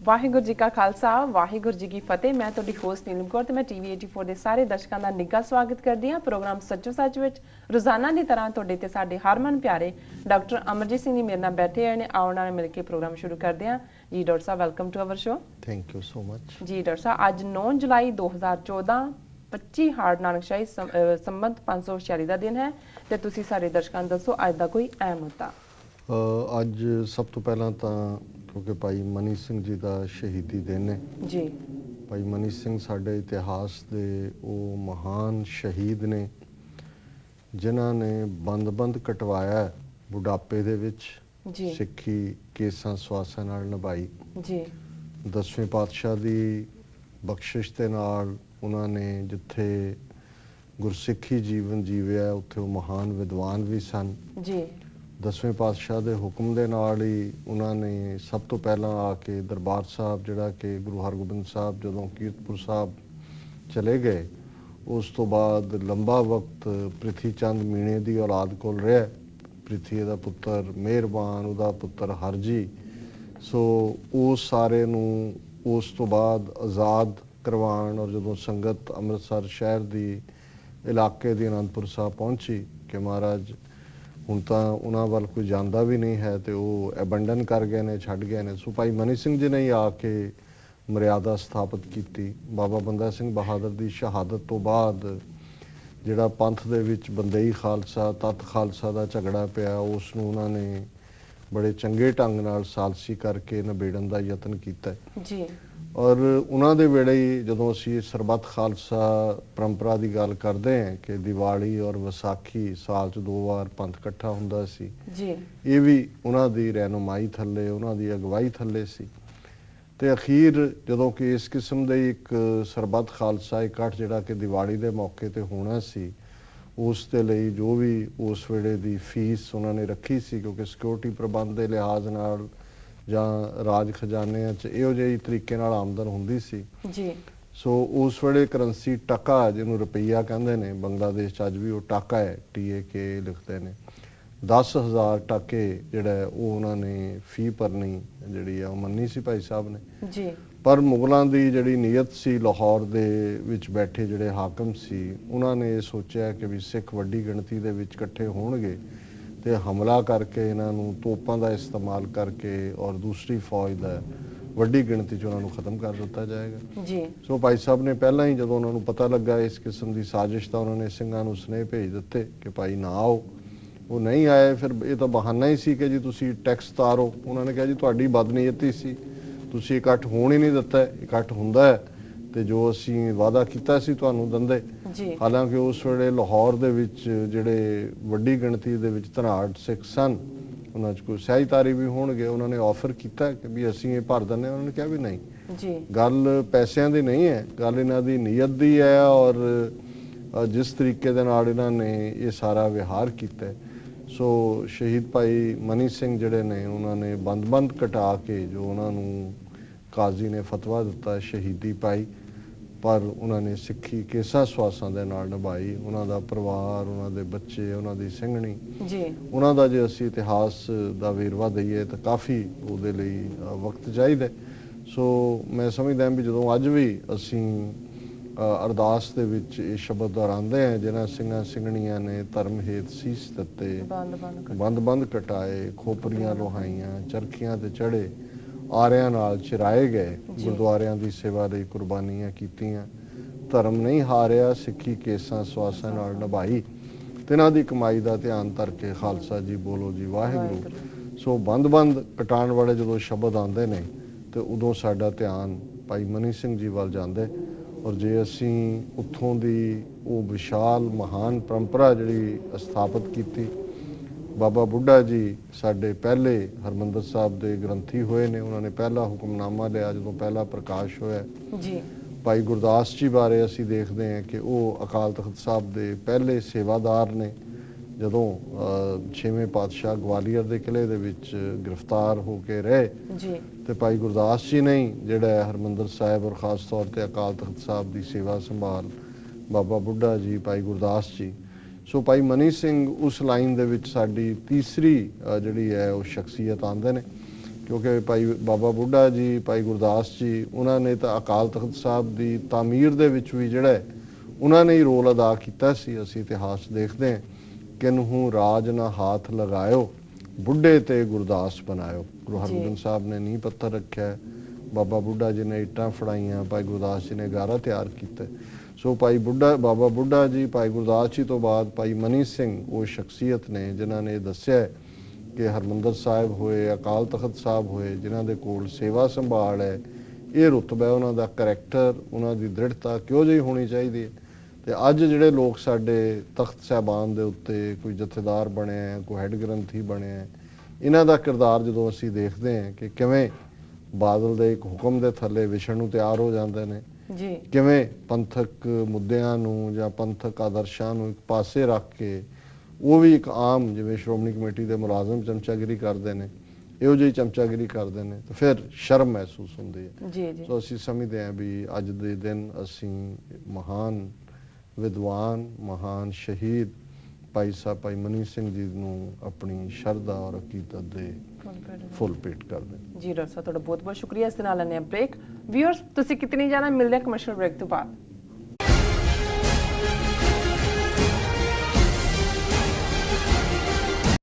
ਵਾਹਿਗੁਰੂ ਜੀ ਕਾ ਖਾਲਸਾ ਵਾਹਿਗੁਰੂ ਜੀ ਕੀ ਫਤਿਹ। ਮੈਂ ਤੁਹਾਡੀ ਹੋਸਟ ਨੀਲਮ ਕੌਰ ਤੇ ਮੈਂ ਟੀਵੀ 84 ਦੇ ਸਾਰੇ ਦਰਸ਼ਕਾਂ ਦਾ ਨਿੱਘਾ ਸਵਾਗਤ ਕਰਦੀ ਹਾਂ। ਪ੍ਰੋਗਰਾਮ ਸੱਚੋ ਸੱਚ ਵਿੱਚ ਰੋਜ਼ਾਨਾ ਦੀ ਤਰ੍ਹਾਂ ਤੁਹਾਡੇ ਤੇ ਸਾਡੇ ਹਰਮਨ ਪਿਆਰੇ ਡਾਕਟਰ ਅਮਰਜੀਤ ਸਿੰਘ ਜੀ ਮੇਰੇ ਨਾਲ ਬੈਠੇ ਹੋਏ ਨੇ। ਆਓ ਨਾਲ ਮਿਲ ਕੇ ਪ੍ਰੋਗਰਾਮ ਸ਼ੁਰੂ ਕਰਦੇ ਹਾਂ। ਜੀ ਡਾਕਟਰ ਸਾਹਿਬ, welcome to our show. Thank you so much. ਜੀ ਡਾਕਟਰ ਸਾਹਿਬ, ਅੱਜ 9 ਜੁਲਾਈ 2014 25 ਹਾਰਡ ਨਾਨਕਸ਼ਾਹੀ ਸੰਬੰਧ 546 ਦਾ ਦਿਨ ਹੈ ਤੇ ਤੁਸੀਂ ਸਾਡੇ ਦਰਸ਼ਕਾਂ ਨੂੰ ਦੱਸੋ ਅੱਜ ਦਾ ਕੋਈ ਅਹਿਮ ਮੁੱਦਾ। ਅੱਜ ਸਭ ਤੋਂ ਪਹਿਲਾਂ ਤਾਂ ਕਿਉਂਕਿ ਭਾਈ ਮਨੀ ਸਿੰਘ ਜੀ ਦਾ ਸ਼ਹੀਦੀ ਦਿਨ ਹੈ ਜੀ। ਭਾਈ ਮਨੀ ਸਿੰਘ ਸਾਡੇ ਇਤਿਹਾਸ ਦੇ ਉਹ ਮਹਾਨ ਸ਼ਹੀਦ ਨੇ ਜਿਨ੍ਹਾਂ ਨੇ ਬੰਦ ਕਟਵਾਇਆ ਬੁਢਾਪੇ ਦੇ ਵਿੱਚ ਜੀ। ਸਿੱਖੀ ਕੇਸਾਂ ਸਵਾਸਾਂ ਨਾਲ ਨਿਭਾਈ ਜੀ। 10ਵੇਂ ਪਾਤਸ਼ਾਹ ਦੀ ਬਖਸ਼ਿਸ਼ ਦੇ ਨਾਲ ਉਹਨਾਂ ਨੇ ਜਿੱਥੇ ਗੁਰਸਿੱਖੀ ਜੀਵਨ ਜੀਵਿਆ ਉੱਥੇ ਉਹ ਮਹਾਨ ਵਿਦਵਾਨ ਵੀ ਸਨ ਜੀ। 10ਵੇਂ ਪਾਤਸ਼ਾਹ ਦੇ ਹੁਕਮ ਦੇ ਨਾਲ ਹੀ ਉਹਨਾਂ ਨੇ ਸਭ ਤੋਂ ਪਹਿਲਾਂ ਆ ਕੇ ਦਰਬਾਰ ਸਾਹਿਬ ਜਿਹੜਾ ਕਿ ਗੁਰੂ ਹਰਗੋਬਿੰਦ ਸਾਹਿਬ ਜਦੋਂ ਕੀਰਤਪੁਰ ਸਾਹਿਬ ਚਲੇ ਗਏ ਉਸ ਤੋਂ ਬਾਅਦ ਲੰਬਾ ਵਕਤ ਪ੍ਰਿਥੀ ਚੰਦ ਮੀਣੇ ਦੀ ਔਲਾਦ ਕੋਲ ਰਿਹਾ। ਪ੍ਰਿਥੀ ਦਾ ਪੁੱਤਰ ਮਿਹਰਬਾਨ, ਉਹਦਾ ਪੁੱਤਰ ਹਰਜੀ। ਸੋ ਉਸ ਸਾਰੇ ਨੂੰ ਉਸ ਤੋਂ ਬਾਅਦ ਆਜ਼ਾਦ ਕਰਵਾਉਣ ਔਰ ਜਦੋਂ ਸੰਗਤ ਅੰਮ੍ਰਿਤਸਰ ਸ਼ਹਿਰ ਦੀ ਇਲਾਕੇ ਦੀ ਅਨੰਦਪੁਰ ਸਾਹਿਬ ਪਹੁੰਚੀ ਕਿ ਮਹਾਰਾਜ ਹੁਣ ਤਾਂ ਉਹਨਾਂ ਵੱਲ ਕੋਈ ਜਾਂਦਾ ਵੀ ਨਹੀਂ ਹੈ ਤੇ ਉਹ ਐਬੰਡਨ ਕਰ ਗਏ ਨੇ, ਛੱਡ ਗਏ ਨੇ। ਸੋ ਭਾਈ ਮਨੀ ਸਿੰਘ ਜੀ ਨੇ ਹੀ ਆ ਕੇ ਮਰਿਆਦਾ ਸਥਾਪਿਤ ਕੀਤੀ। ਬਾਬਾ ਬੰਦਾ ਸਿੰਘ ਬਹਾਦਰ ਦੀ ਸ਼ਹਾਦਤ ਤੋਂ ਬਾਅਦ ਜਿਹੜਾ ਪੰਥ ਦੇ ਵਿੱਚ ਬੰਦਈ ਖਾਲਸਾ ਤੱਤ ਖਾਲਸਾ ਦਾ ਝਗੜਾ ਪਿਆ ਉਸ ਨੂੰ ਉਹਨਾਂ ਨੇ ਬੜੇ ਚੰਗੇ ਢੰਗ ਨਾਲ ਸਾਲਸੀ ਕਰਕੇ ਨਿਬੇੜਨ ਦਾ ਯਤਨ ਕੀਤਾ ਜੀ। ਔਰ ਉਹਨਾਂ ਦੇ ਵੇਲੇ ਹੀ ਜਦੋਂ ਅਸੀਂ ਸਰਬੱਤ ਖਾਲਸਾ ਪਰੰਪਰਾ ਦੀ ਗੱਲ ਕਰਦੇ ਹਾਂ ਕਿ ਦੀਵਾਲੀ ਔਰ ਵਿਸਾਖੀ ਸਾਲ 'ਚ 2 ਵਾਰ ਪੰਥ ਇਕੱਠਾ ਹੁੰਦਾ ਸੀ ਜੀ। ਇਹ ਵੀ ਉਹਨਾਂ ਦੀ ਰਹਿਨੁਮਾਈ ਥੱਲੇ ਉਹਨਾਂ ਦੀ ਅਗਵਾਈ ਥੱਲੇ ਸੀ। ਤੇ ਅਖੀਰ ਜਦੋਂ ਕਿ ਇਸ ਕਿਸਮ ਦੇ ਇੱਕ ਸਰਬੱਤ ਖਾਲਸਾ ਇਕੱਠ ਜਿਹੜਾ ਕਿ ਦੀਵਾਲੀ ਦੇ ਮੌਕੇ ਤੇ ਹੋਣਾ ਸੀ ਉਸ ਦੇ ਲਈ ਜੋ ਵੀ ਉਸ ਵੇਲੇ ਦੀ ਫੀਸ ਉਹਨਾਂ ਨੇ ਰੱਖੀ ਸੀ ਕਿਉਂਕਿ ਸਿਕਿਉਰਿਟੀ ਪ੍ਰਬੰਧ ਦੇ ਲਿਹਾਜ਼ ਨਾਲ ਜਾਂ ਰਾਜ ਖਜ਼ਾਨਿਆਂ 'ਚ ਇਹੋ ਜਿਹੇ ਤਰੀਕੇ ਨਾਲ ਆਮਦਨ ਹੁੰਦੀ ਸੀ ਜੀ। ਸੋ ਉਸ ਵੇਲੇ ਕਰੰਸੀ ਟਕਾ ਜਿਹਨੂੰ ਰੁਪਈਆ ਕਹਿੰਦੇ ਨੇ ਬੰਗਲਾਦੇਸ਼ 'ਚ ਅੱਜ ਵੀ ਉਹ ਟਾਕਾ ਹੈ TAK ਲਿਖਦੇ ਨੇ 10,000 ਟਕੇ ਜਿਹੜਾ ਉਹ ਉਹਨਾਂ ਨੇ ਫੀ ਭਰਨੀ ਜਿਹੜੀ ਆ ਉਹ ਮੰਨੀ ਸੀ ਭਾਈ ਸਾਹਿਬ ਨੇ ਜੀ। ਪਰ ਮੁਗਲਾਂ ਦੀ ਜਿਹੜੀ ਨੀਅਤ ਸੀ ਲਾਹੌਰ ਦੇ ਵਿੱਚ ਬੈਠੇ ਜਿਹੜੇ ਹਾਕਮ ਸੀ ਉਹਨਾਂ ਨੇ ਇਹ ਸੋਚਿਆ ਕਿ ਵੀ ਸਿੱਖ ਵੱਡੀ ਗਿਣਤੀ ਦੇ ਵਿੱਚ ਇਕੱਠੇ ਹੋਣਗੇ ਤੇ ਹਮਲਾ ਕਰਕੇ ਇਹਨਾਂ ਨੂੰ ਤੋਪਾਂ ਦਾ ਇਸਤੇਮਾਲ ਕਰਕੇ ਔਰ ਦੂਸਰੀ ਫੌਜ ਦਾ ਵੱਡੀ ਗਿਣਤੀ 'ਚ ਉਹਨਾਂ ਨੂੰ ਖਤਮ ਕਰ ਦਿੱਤਾ ਜਾਏਗਾ ਜੀ। ਸੋ ਭਾਈ ਸਾਹਿਬ ਨੇ ਪਹਿਲਾਂ ਹੀ ਜਦੋਂ ਉਹਨਾਂ ਨੂੰ ਪਤਾ ਲੱਗਾ ਇਸ ਕਿਸਮ ਦੀ ਸਾਜ਼ਿਸ਼ ਤਾਂ ਉਹਨਾਂ ਨੇ ਸਿੰਘਾਂ ਨੂੰ ਸੁਨੇਹੇ ਭੇਜ ਦਿੱਤੇ ਕਿ ਭਾਈ ਨਾ ਆਓ। ਉਹ ਨਹੀਂ ਆਏ। ਫਿਰ ਇਹ ਤਾਂ ਬਹਾਨਾ ਹੀ ਸੀ ਕਿ ਜੀ ਤੁਸੀਂ ਟੈਕਸ ਤਾਰੋ। ਉਹਨਾਂ ਨੇ ਕਿਹਾ ਜੀ ਤੁਹਾਡੀ ਬਦਨੀਅਤੀ ਸੀ, ਤੁਸੀਂ ਇਕੱਠ ਹੋਣ ਹੀ ਨਹੀਂ ਦਿੱਤਾ। ਇਕੱਠ ਹੁੰਦਾ ਹੈ ਤੇ ਜੋ ਅਸੀਂ ਵਾਅਦਾ ਕੀਤਾ ਸੀ ਤੁਹਾਨੂੰ ਦਿੰਦੇ। ਹਾਲਾਂਕਿ ਉਸ ਵੇਲੇ ਲਾਹੌਰ ਦੇ ਵਿੱਚ ਜਿਹੜੇ ਵੱਡੀ ਗਿਣਤੀ ਦੇ ਵਿੱਚ ਧਨਾੜ ਸਿੱਖ ਸਨ ਉਹਨਾਂ 'ਚ ਕੋਈ ਸਹਿਜਤਾਰੀ ਵੀ ਹੋਣਗੇ ਉਹਨਾਂ ਨੇ ਆਫਰ ਕੀਤਾ ਕਿ ਵੀ ਅਸੀਂ ਇਹ ਭਰ ਦਿੰਦੇ। ਉਹਨਾਂ ਨੇ ਕਿਹਾ ਵੀ ਨਹੀਂ ਜੀ, ਗੱਲ ਪੈਸਿਆਂ ਦੀ ਨਹੀਂ ਹੈ, ਗੱਲ ਇਹਨਾਂ ਦੀ ਨੀਅਤ ਦੀ ਹੈ ਔਰ ਜਿਸ ਤਰੀਕੇ ਦੇ ਨਾਲ ਇਹਨਾਂ ਨੇ ਇਹ ਸਾਰਾ ਵਿਹਾਰ ਕੀਤਾ। ਸੋ ਸ਼ਹੀਦ ਭਾਈ ਮਨੀ ਸਿੰਘ ਜਿਹੜੇ ਨੇ ਉਹਨਾਂ ਨੇ ਬੰਦ ਕਟਾ ਕੇ ਜੋ ਉਹਨਾਂ ਨੂੰ ਕਾਜ਼ੀ ਨੇ ਫਤਵਾ ਦਿੱਤਾ ਸ਼ਹੀਦੀ ਪਾਈ ਪਰ ਉਹਨਾਂ ਨੇ ਸਿੱਖੀ ਕੇਸਾਂ ਸਵਾਸਾਂ ਦੇ ਨਾਲ ਨਿਭਾਈ। ਉਹਨਾਂ ਦਾ ਪਰਿਵਾਰ, ਉਹਨਾਂ ਦੇ ਬੱਚੇ, ਉਹਨਾਂ ਦੀ ਸਿੰਘਣੀ ਜੀ, ਉਹਨਾਂ ਦਾ ਜੇ ਅਸੀਂ ਇਤਿਹਾਸ ਦਾ ਵੇਰਵਾ ਦਈਏ ਤਾਂ ਕਾਫੀ ਉਹਦੇ ਲਈ ਵਕਤ ਚਾਹੀਦਾ। ਸੋ ਮੈਂ ਸਮਝਦਾ ਵੀ ਜਦੋਂ ਅੱਜ ਵੀ ਅਸੀਂ ਅਰਦਾਸ ਦੇ ਵਿੱਚ ਇਹ ਸ਼ਬਦ ਦੁਹਰਾਉਂਦੇ ਹਾਂ ਜਿਹਨਾਂ ਸਿੰਘਾਂ ਸਿੰਘਣੀਆਂ ਨੇ ਧਰਮ ਹੇਤ ਸੀਸ ਦਿੱਤੇ, ਬੰਦ ਕਟਾਏ, ਖੋਪਰੀਆਂ ਲੋਹਾਈਆਂ, ਚਰਖੀਆਂ ਤੇ ਚੜੇ, ਆਰਿਆਂ ਨਾਲ ਚਿਰਾਏ ਗਏ, ਗੁਰਦੁਆਰਿਆਂ ਦੀ ਸੇਵਾ ਲਈ ਕੁਰਬਾਨੀਆਂ ਕੀਤੀਆਂ, ਧਰਮ ਨਹੀਂ ਹਾਰਿਆ, ਸਿੱਖੀ ਕੇਸਾਂ ਸਵਾਸਾਂ ਨਾਲ ਨਿਭਾਈ, ਤਿਨਾਂ ਦੀ ਕਮਾਈ ਦਾ ਧਿਆਨ ਧਰ ਕੇ ਖਾਲਸਾ ਜੀ ਬੋਲੋ ਜੀ ਵਾਹਿਗੁਰੂ। ਸੋ ਬੰਦ ਕਟਾਉਣ ਵਾਲੇ ਜਦੋਂ ਸ਼ਬਦ ਆਉਂਦੇ ਨੇ ਤੇ ਉਦੋਂ ਸਾਡਾ ਧਿਆਨ ਭਾਈ ਮਨੀ ਸਿੰਘ ਜੀ ਵੱਲ ਜਾਂਦਾ। ਔਰ ਜੇ ਅਸੀਂ ਉੱਥੋਂ ਦੀ ਉਹ ਵਿਸ਼ਾਲ ਮਹਾਨ ਪਰੰਪਰਾ ਜਿਹੜੀ ਸਥਾਪਿਤ ਕੀਤੀ, ਬਾਬਾ ਬੁੱਢਾ ਜੀ ਸਾਡੇ ਪਹਿਲੇ ਹਰਿਮੰਦਰ ਸਾਹਿਬ ਦੇ ਗ੍ਰੰਥੀ ਹੋਏ ਨੇ। ਉਹਨਾਂ ਨੇ ਪਹਿਲਾ ਹੁਕਮਨਾਮਾ ਲਿਆ ਜਦੋਂ ਪਹਿਲਾ ਪ੍ਰਕਾਸ਼ ਹੋਇਆ ਜੀ। ਭਾਈ ਗੁਰਦਾਸ ਜੀ ਬਾਰੇ ਅਸੀਂ ਦੇਖਦੇ ਹਾਂ ਕਿ ਉਹ ਅਕਾਲ ਤਖਤ ਸਾਹਿਬ ਦੇ ਪਹਿਲੇ ਸੇਵਾਦਾਰ ਨੇ। ਜਦੋਂ 6ਵੇਂ ਪਾਤਸ਼ਾਹ ਗਵਾਲੀਅਰ ਦੇ ਕਿਲ੍ਹੇ ਦੇ ਵਿੱਚ ਗ੍ਰਿਫਤਾਰ ਹੋ ਕੇ ਰਹੇ ਜੀ ਤੇ ਭਾਈ ਗੁਰਦਾਸ ਜੀ ਨੇ ਜਿਹੜਾ ਹਰਿਮੰਦਰ ਸਾਹਿਬ ਔਰ ਖਾਸ ਤੌਰ ਤੇ ਅਕਾਲ ਤਖਤ ਸਾਹਿਬ ਦੀ ਸੇਵਾ ਸੰਭਾਲ ਬਾਬਾ ਬੁੱਢਾ ਜੀ, ਭਾਈ ਗੁਰਦਾਸ ਜੀ। ਸੋ ਭਾਈ ਮਨੀ ਸਿੰਘ ਉਸ ਲਾਈਨ ਦੇ ਵਿੱਚ ਸਾਡੀ ਤੀਸਰੀ ਜਿਹੜੀ ਹੈ ਉਹ ਸ਼ਖਸੀਅਤ ਆਉਂਦੇ ਨੇ। ਕਿਉਂਕਿ ਭਾਈ ਬਾਬਾ ਬੁੱਢਾ ਜੀ, ਭਾਈ ਗੁਰਦਾਸ ਜੀ, ਉਹਨਾਂ ਨੇ ਤਾਂ ਅਕਾਲ ਤਖਤ ਸਾਹਿਬ ਦੀ ਤਾਮੀਰ ਦੇ ਵਿੱਚ ਵੀ ਜਿਹੜਾ ਹੈ ਉਹਨਾਂ ਨੇ ਹੀ ਰੋਲ ਅਦਾ ਕੀਤਾ ਸੀ। ਅਸੀਂ ਇਤਿਹਾਸ ਦੇਖਦੇ ਹਾਂ, ਕਿਨਹੂ ਰਾਜ ਨਾ ਹਾਥ ਲਗਾਇਓ, ਬੁੱਢੇ ਤੇ ਗੁਰਦਾਸ ਬਣਾਇਓ। ਗੁਰੂ ਹਰਗੋਬਿੰਦ ਸਾਹਿਬ ਨੇ ਨੀਂਹ ਪੱਥਰ ਰੱਖਿਆ, ਬਾਬਾ ਬੁੱਢਾ ਜੀ ਨੇ ਇੱਟਾਂ ਫੜਾਈਆਂ, ਭਾਈ ਗੁਰਦਾਸ ਜੀ ਨੇ ਗਾਰਾ ਤਿਆਰ ਕੀਤਾ। ਸੋ ਭਾਈ ਬਾਬਾ ਬੁੱਢਾ ਜੀ, ਭਾਈ ਗੁਰਦਾਸ ਜੀ ਤੋਂ ਬਾਅਦ ਭਾਈ ਮਨੀ ਸਿੰਘ ਉਹ ਸ਼ਖਸੀਅਤ ਨੇ ਜਿਨ੍ਹਾਂ ਨੇ ਦੱਸਿਆ ਕਿ ਹਰਮੰਦਰ ਸਾਹਿਬ ਹੋਏ, ਅਕਾਲ ਤਖਤ ਸਾਹਿਬ ਹੋਏ, ਜਿਨ੍ਹਾਂ ਦੇ ਕੋਲ ਸੇਵਾ ਸੰਭਾਲ ਹੈ, ਇਹ ਰੁਤਬਾ, ਉਹਨਾਂ ਦਾ ਕਰੈਕਟਰ, ਉਹਨਾਂ ਦੀ ਦ੍ਰਿੜਤਾ ਕਿਹੋ ਜਿਹੀ ਹੋਣੀ ਚਾਹੀਦੀ ਹੈ। ਤੇ ਅੱਜ ਜਿਹੜੇ ਲੋਕ ਸਾਡੇ ਤਖਤ ਸਾਹਿਬਾਨ ਦੇ ਉੱਤੇ ਕੋਈ ਜਥੇਦਾਰ ਬਣਿਆ, ਕੋਈ ਹੈੱਡ ਗ੍ਰੰਥੀ ਬਣਿਆ, ਇਹਨਾਂ ਦਾ ਕਿਰਦਾਰ ਜਦੋਂ ਅਸੀਂ ਦੇਖਦੇ ਹਾਂ ਕਿ ਕਿਵੇਂ ਬਾਦਲ ਦੇ ਇੱਕ ਹੁਕਮ ਦੇ ਥੱਲੇ ਵਿਛਣ ਨੂੰ ਤਿਆਰ ਹੋ ਜਾਂਦੇ ਨੇ ਜੀ, ਕਿਵੇਂ ਪੰਥਕ ਮੁੱਦਿਆਂ ਨੂੰ ਜਾਂ ਪੰਥਕ ਆਦਰਸ਼ਾਂ ਨੂੰ ਇੱਕ ਪਾਸੇ ਰੱਖ ਕੇ ਉਹ ਵੀ ਇੱਕ ਆਮ ਜਿਵੇਂ ਸ਼੍ਰੋਮਣੀ ਕਮੇਟੀ ਦੇ ਮੁਲਾਜ਼ਮ ਚਮਚਾਗਿਰੀ ਕਰਦੇ ਨੇ, ਇਹੋ ਜਿਹੀ ਚਮਚਾਗਿਰੀ ਕਰਦੇ ਨੇ, ਤਾਂ ਫਿਰ ਸ਼ਰਮ ਮਹਿਸੂਸ ਹੁੰਦੀ ਹੈ। ਜੀ ਜੀ। ਸੋ ਅਸੀਂ ਸਮਝਦੇ ਹਾਂ ਵੀ ਅੱਜ ਦੇ ਦਿਨ ਅਸੀਂ ਮਹਾਨ ਵਿਦਵਾਨ, ਮਹਾਨ ਸ਼ਹੀਦ ਭਾਈ ਸਾਹਿਬ ਭਾਈ ਮਨੀ ਸਿੰਘ ਜੀ ਨੂੰ ਆਪਣੀ ਸ਼ਰਧਾ ਔਰ ਅਕੀਦਤ ਦੇ ਫੁੱਲ ਭੇਟ ਕਰਦੇ ਜੀ। ਡਾਕਟਰ ਸਾਹਿਬ ਤੁਹਾਡਾ ਬਹੁਤ ਬਹੁਤ ਸ਼ੁਕਰੀਆ। ਇਸ ਦੇ ਨਾਲ ਲੈਂਦੇ ਹਾਂ ਬ੍ਰੇਕ। ਵਿਊਅਰਸ ਤੁਸੀਂ ਕਿਤਨੀ ਜਾਣਾ, ਮਿਲਦੇ ਹਾਂ ਕਮਰਸ਼ੀਅਲ ਬ੍ਰੇਕ ਤੋਂ ਬਾਅਦ।